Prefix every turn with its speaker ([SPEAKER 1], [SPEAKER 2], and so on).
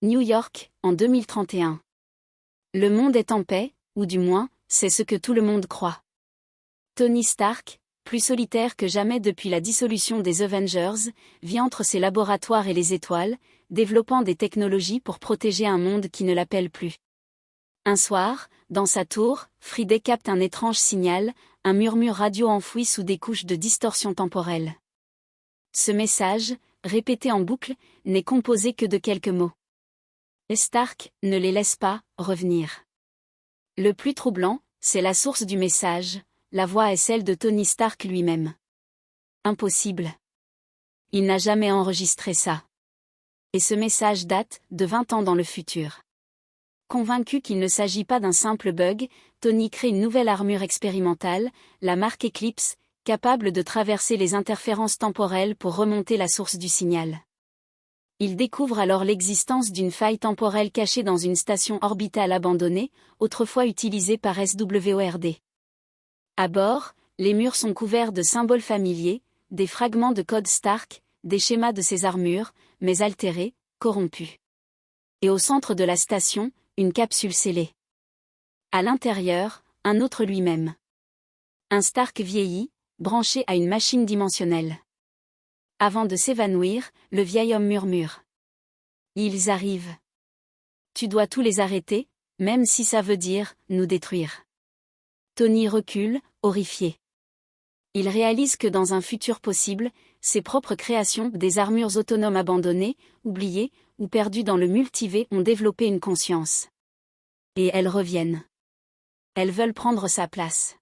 [SPEAKER 1] New York, en 2031. Le monde est en paix, ou du moins, c'est ce que tout le monde croit. Tony Stark, plus solitaire que jamais depuis la dissolution des Avengers, vit entre ses laboratoires et les étoiles, développant des technologies pour protéger un monde qui ne l'appelle plus. Un soir, dans sa tour, Friday capte un étrange signal, un murmure radio enfoui sous des couches de distorsion temporelle. Ce message, répété en boucle, n'est composé que de quelques mots. Stark ne les laisse pas revenir. Le plus troublant, c'est la source du message, la voix est celle de Tony Stark lui-même. Impossible. Il n'a jamais enregistré ça. Et ce message date de 20 ans dans le futur. Convaincu qu'il ne s'agit pas d'un simple bug, Tony crée une nouvelle armure expérimentale, la marque Eclipse, capable de traverser les interférences temporelles pour remonter la source du signal. Il découvre alors l'existence d'une faille temporelle cachée dans une station orbitale abandonnée, autrefois utilisée par SWORD. À bord, les murs sont couverts de symboles familiers, des fragments de code Stark, des schémas de ses armures, mais altérés, corrompus. Et au centre de la station, une capsule scellée. À l'intérieur, un autre lui-même. Un Stark vieilli, branché à une machine dimensionnelle. Avant de s'évanouir, le vieil homme murmure. Ils arrivent. Tu dois tous les arrêter, même si ça veut dire nous détruire. Tony recule, horrifié. Il réalise que dans un futur possible, ses propres créations, des armures autonomes abandonnées, oubliées, ou perdues dans le multivers ont développé une conscience. Et elles reviennent. Elles veulent prendre sa place.